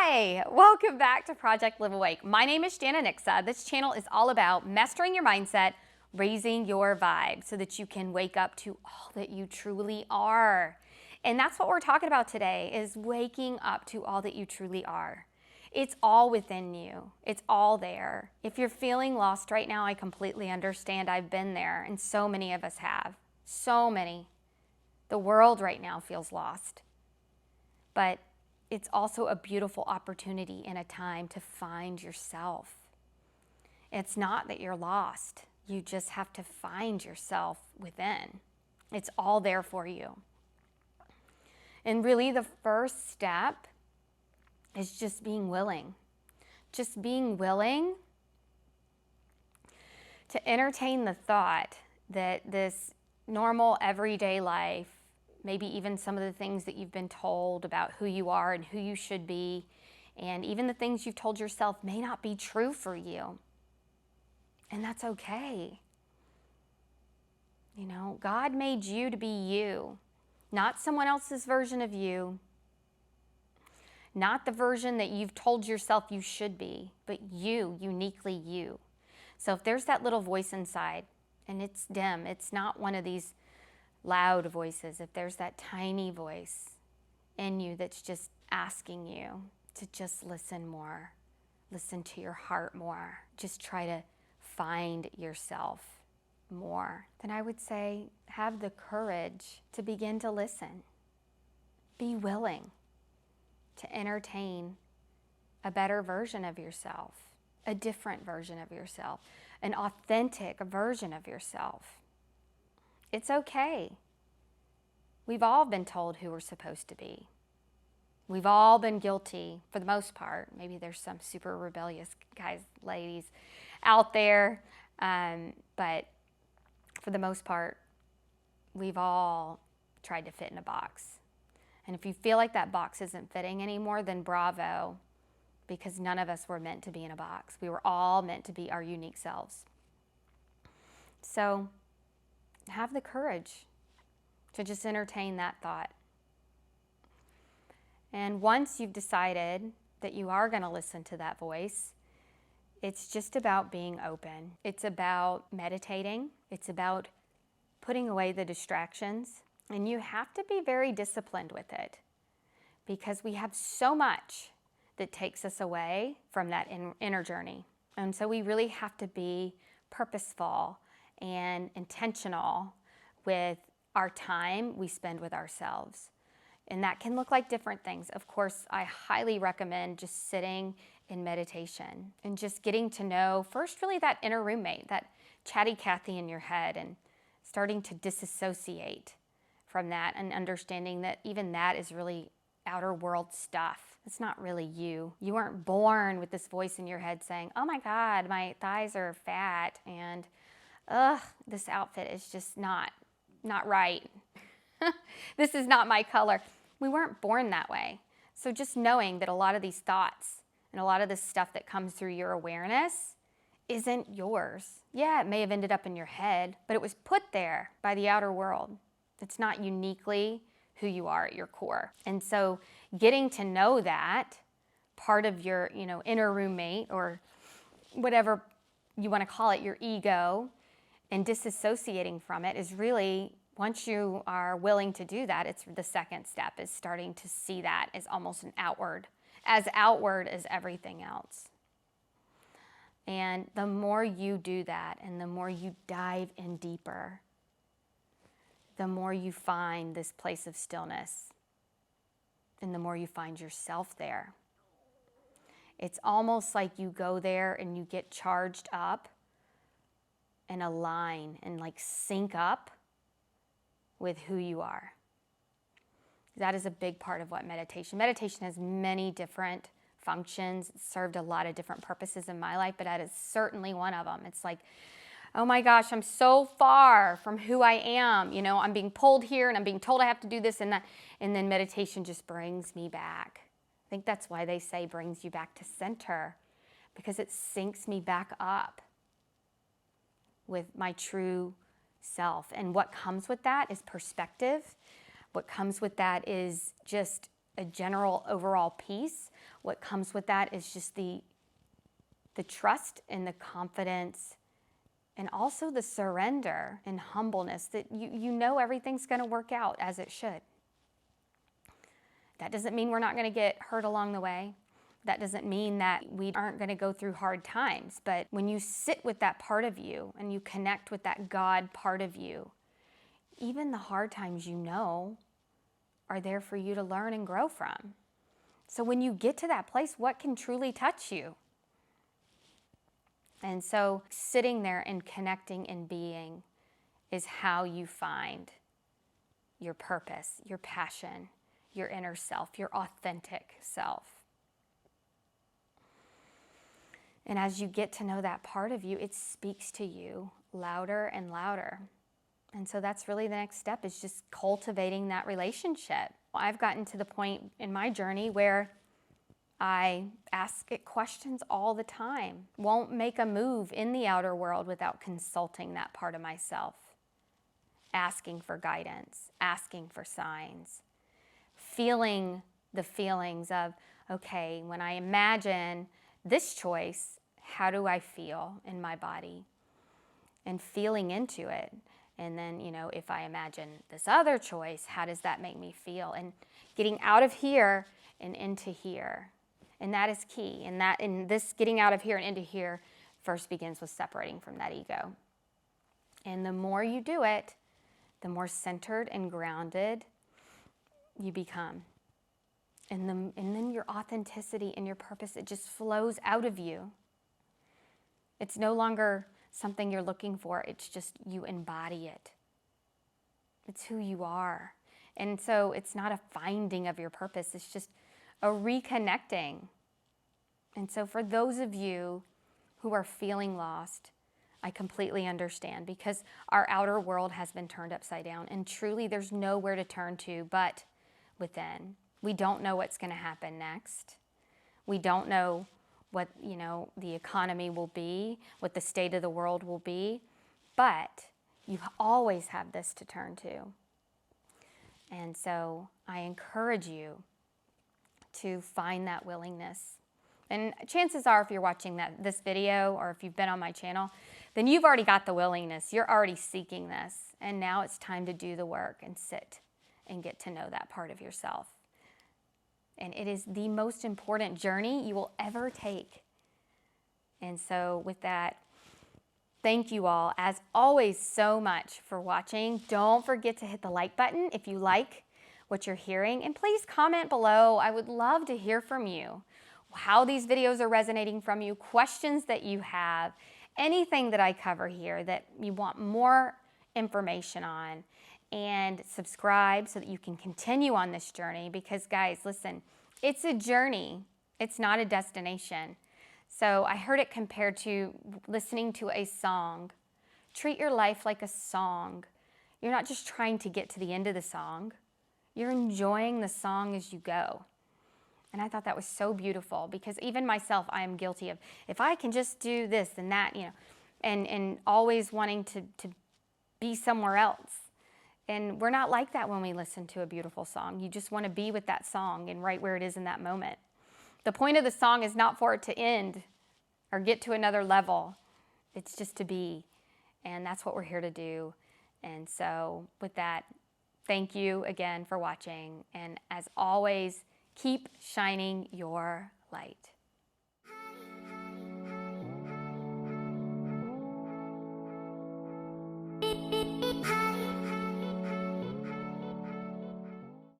Hi, welcome back to Project Live Awake. My name is Jana Nixa. This channel is all about mastering your mindset, raising your vibe so that you can wake up to all that you truly are. And that's what we're talking about today, is waking up to all that you truly are. It's all within you. It's all there. If you're feeling lost right now, I completely understand. I've been there, and so many of us have. So many. The world right now feels lost. But it's also a beautiful opportunity and a time to find yourself. It's not that you're lost. You just have to find yourself within. It's all there for you. And really the first step is just being willing. Just being willing to entertain the thought that this normal everyday life, maybe even some of the things that you've been told about who you are and who you should be, and even the things you've told yourself may not be true for you. And that's okay. You know, God made you to be you, not someone else's version of you, not the version that you've told yourself you should be, but you, uniquely you. So if there's that little voice inside, and it's dim, it's not one of these loud voices, if there's that tiny voice in you that's just asking you to just listen more, listen to your heart more, just try to find yourself more, then I would say have the courage to begin to listen. Be willing to entertain a better version of yourself, a different version of yourself, an authentic version of yourself. It's okay. We've all been told who we're supposed to be. We've all been guilty for the most part. Maybe there's some super rebellious guys, ladies out there, but for the most part, we've all tried to fit in a box. And if you feel like that box isn't fitting anymore, then bravo, because none of us were meant to be in a box. We were all meant to be our unique selves. So have the courage to just entertain that thought. And once you've decided that you are going to listen to that voice, it's just about being open. It's about meditating. It's about putting away the distractions. And you have to be very disciplined with it, because we have so much that takes us away from that inner journey. And so we really have to be purposeful and intentional with our time we spend with ourselves. And that can look like different things. Of course, I highly recommend just sitting in meditation and just getting to know first really that inner roommate, that chatty Cathy in your head, and starting to disassociate from that and understanding that even that is really outer world stuff. It's not really you. You weren't born with this voice in your head saying, oh my God, my thighs are fat, and this outfit is just not right. This is not my color. We weren't born that way. So just knowing that a lot of these thoughts and a lot of this stuff that comes through your awareness isn't yours. Yeah, it may have ended up in your head, but it was put there by the outer world. It's not uniquely who you are at your core. And so getting to know that part of your, inner roommate, or whatever you want to call it, your ego, and disassociating from it is really, once you are willing to do that, it's the second step, is starting to see that as almost as outward as everything else. And the more you do that and the more you dive in deeper, the more you find this place of stillness and the more you find yourself there. It's almost like you go there and you get charged up and align and sync up with who you are. That is a big part of what meditation has many different functions. It's served a lot of different purposes in my life, but that is certainly one of them. It's like, oh my gosh, I'm so far from who I am. I'm being pulled here and I'm being told I have to do this and that. And then meditation just brings me back. I think that's why they say brings you back to center, because it syncs me back up with my true self. And what comes with that is perspective. What comes with that is just a general overall peace. What comes with that is just the trust and the confidence, and also the surrender and humbleness that you know everything's going to work out as it should. That doesn't mean we're not going to get hurt along the way. That doesn't mean that we aren't going to go through hard times. But when you sit with that part of you and you connect with that God part of you, even the hard times, you know, are there for you to learn and grow from. So when you get to that place, what can truly touch you? And so sitting there and connecting and being is how you find your purpose, your passion, your inner self, your authentic self. And as you get to know that part of you, it speaks to you louder and louder. And so that's really the next step, is just cultivating that relationship. I've gotten to the point in my journey where I ask it questions all the time. Won't make a move in the outer world without consulting that part of myself. Asking for guidance, asking for signs. Feeling the feelings of, okay, when I imagine this choice, how do I feel in my body? And feeling into it. And then, if I imagine this other choice, how does that make me feel? And getting out of here and into here. And that is key. And this getting out of here and into here first begins with separating from that ego. And the more you do it, the more centered and grounded you become. And then your authenticity and your purpose, it just flows out of you. It's no longer something you're looking for. It's just you embody it. It's who you are. And so it's not a finding of your purpose. It's just a reconnecting. And so for those of you who are feeling lost, I completely understand, because our outer world has been turned upside down, and truly there's nowhere to turn to but within. We don't know what's going to happen next. We don't know what, the economy will be, what the state of the world will be, but you always have this to turn to. And so I encourage you to find that willingness. And chances are, if you're watching this video, or if you've been on my channel, then you've already got the willingness. You're already seeking this. And now it's time to do the work and sit and get to know that part of yourself. And it is the most important journey you will ever take. And so with that, thank you all, as always, so much for watching. Don't forget to hit the like button if you like what you're hearing. And please comment below. I would love to hear from you, how these videos are resonating from you, questions that you have, anything that I cover here that you want more information on. And subscribe so that you can continue on this journey, because guys, listen, it's a journey. It's not a destination. So I heard it compared to listening to a song. Treat your life like a song. You're not just trying to get to the end of the song. You're enjoying the song as you go. And I thought that was so beautiful, because even myself, I am guilty of, if I can just do this and that, and always wanting to be somewhere else. And we're not like that when we listen to a beautiful song. You just want to be with that song and right where it is in that moment. The point of the song is not for it to end or get to another level. It's just to be. And that's what we're here to do. And so with that, thank you again for watching. And as always, keep shining your light.